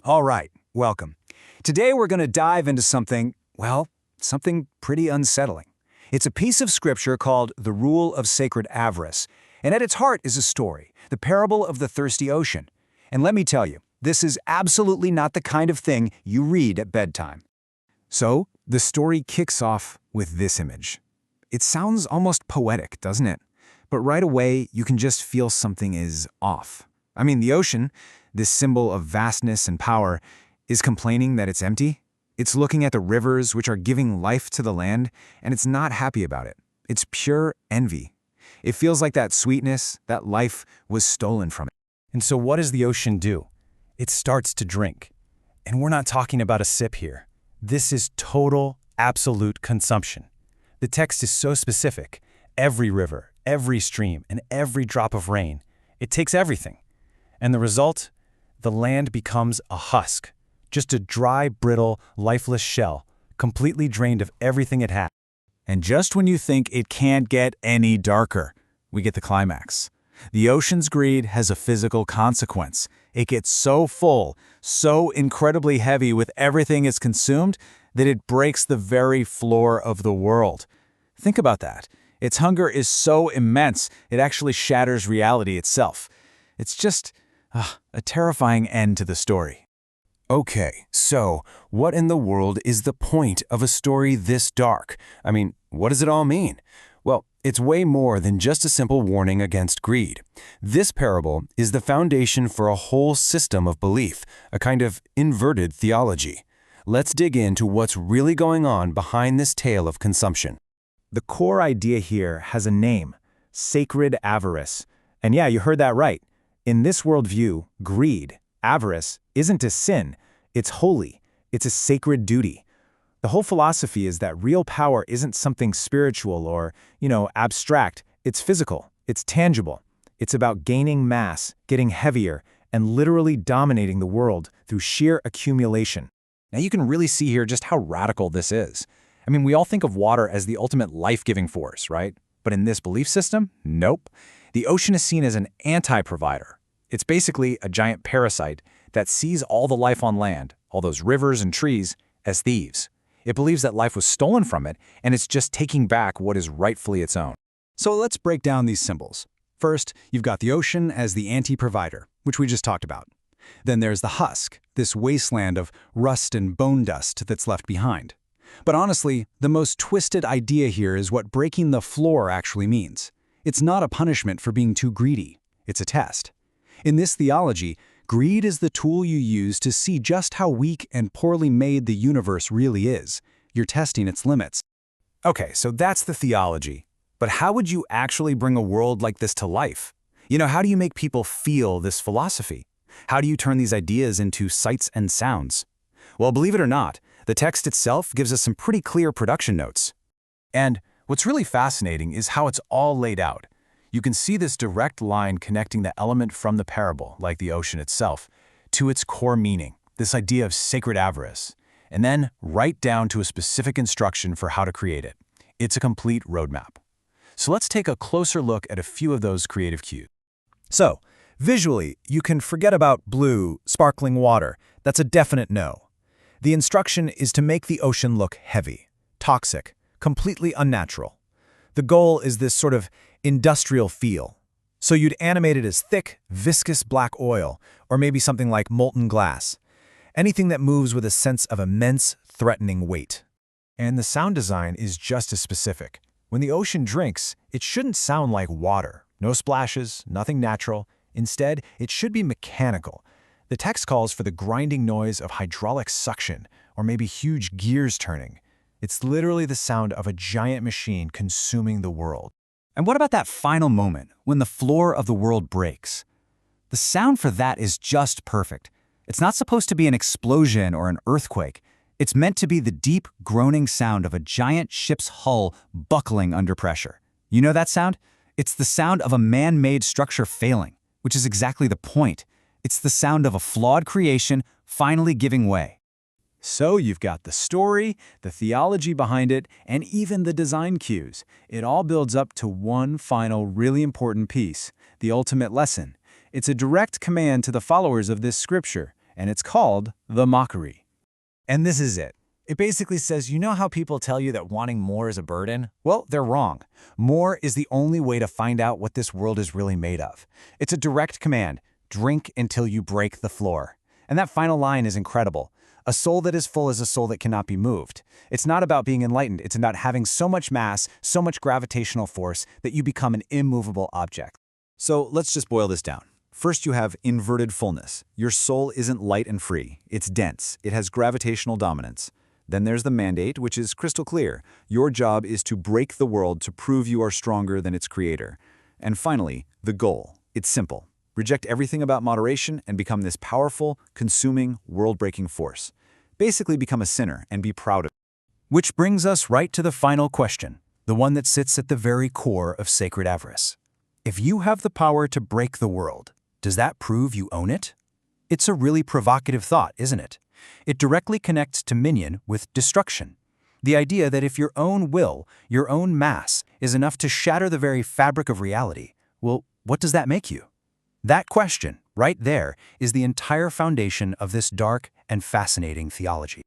All right, welcome. Today we're going to dive into something pretty unsettling. It's a piece of scripture called the Rule of Sacred Avarice, and at its heart is a story, the parable of the thirsty ocean. And let me tell you, this is absolutely not the kind of thing you read at bedtime. So, the story kicks off with this image. It sounds almost poetic, doesn't it? But right away, you can just feel something is off. I mean, the ocean, this symbol of vastness and power, is complaining that it's empty. It's looking at the rivers which are giving life to the land, and it's not happy about it. It's pure envy. It feels like that sweetness, that life, was stolen from it. And so what does the ocean do? It starts to drink. And we're not talking about a sip here. This is total, absolute consumption. The text is so specific. Every river, every stream, and every drop of rain. It takes everything. And the result? The land becomes a husk. Just a dry, brittle, lifeless shell, completely drained of everything it had. And just when you think it can't get any darker, we get the climax. The ocean's greed has a physical consequence. It gets so full, so incredibly heavy with everything it's consumed, that it breaks the very floor of the world. Think about that. Its hunger is so immense, it actually shatters reality itself. It's just a terrifying end to the story. Okay, so what in the world is the point of a story this dark? I mean, what does it all mean? Well, it's way more than just a simple warning against greed. This parable is the foundation for a whole system of belief, a kind of inverted theology. Let's dig into what's really going on behind this tale of consumption. The core idea here has a name: sacred avarice. And yeah, you heard that right. In this worldview, greed, avarice, isn't a sin. It's holy. It's a sacred duty. The whole philosophy is that real power isn't something spiritual or, abstract. It's physical. It's tangible. It's about gaining mass, getting heavier, and literally dominating the world through sheer accumulation. Now you can really see here just how radical this is. I mean, we all think of water as the ultimate life-giving force, right? But in this belief system, nope. The ocean is seen as an anti-provider. It's basically a giant parasite that sees all the life on land, all those rivers and trees, as thieves. It believes that life was stolen from it, and it's just taking back what is rightfully its own. So let's break down these symbols. First, you've got the ocean as the anti-provider, which we just talked about. Then there's the husk, this wasteland of rust and bone dust that's left behind. But honestly, the most twisted idea here is what breaking the floor actually means. It's not a punishment for being too greedy. It's a test. In this theology, greed is the tool you use to see just how weak and poorly made the universe really is. You're testing its limits. Okay, so that's the theology. But how would you actually bring a world like this to life? How do you make people feel this philosophy? How do you turn these ideas into sights and sounds? Well, believe it or not, the text itself gives us some pretty clear production notes. And what's really fascinating is how it's all laid out. You can see this direct line connecting the element from the parable, like the ocean itself, to its core meaning, this idea of sacred avarice, and then right down to a specific instruction for how to create it. It's a complete roadmap. So let's take a closer look at a few of those creative cues. So, visually, you can forget about blue, sparkling water. That's a definite no. The instruction is to make the ocean look heavy, toxic, completely unnatural. The goal is this sort of industrial feel. So you'd animate it as thick, viscous black oil, or maybe something like molten glass. Anything that moves with a sense of immense, threatening weight. And the sound design is just as specific. When the ocean drinks, it shouldn't sound like water. No splashes, nothing natural. Instead, it should be mechanical. The text calls for the grinding noise of hydraulic suction, or maybe huge gears turning. It's literally the sound of a giant machine consuming the world. And what about that final moment, when the floor of the world breaks? The sound for that is just perfect. It's not supposed to be an explosion or an earthquake. It's meant to be the deep, groaning sound of a giant ship's hull buckling under pressure. You know that sound? It's the sound of a man-made structure failing, which is exactly the point. It's the sound of a flawed creation finally giving way. So you've got the story, the theology behind it, and even the design cues. It all builds up to one final really important piece, the ultimate lesson. It's a direct command to the followers of this scripture. and it's called the mockery. And this is it. It basically says, you know how people tell you that wanting more is a burden? Well, they're wrong. More is the only way to find out what this world is really made of. It's a direct command. Drink until you break the floor. And that final line is incredible. A soul that is full is a soul that cannot be moved. It's not about being enlightened. It's about having so much mass, so much gravitational force that you become an immovable object. So let's just boil this down. First, you have inverted fullness. Your soul isn't light and free. It's dense. It has gravitational dominance. Then there's the mandate, which is crystal clear. Your job is to break the world to prove you are stronger than its creator. And finally, the goal. It's simple. Reject everything about moderation and become this powerful, consuming, world-breaking force. Basically become a sinner and be proud of it. Which brings us right to the final question, the one that sits at the very core of sacred avarice. If you have the power to break the world, does that prove you own it? It's a really provocative thought, isn't it? It directly connects dominion with destruction. The idea that if your own will, your own mass, is enough to shatter the very fabric of reality, well, what does that make you? That question, right there, is the entire foundation of this dark and fascinating theology.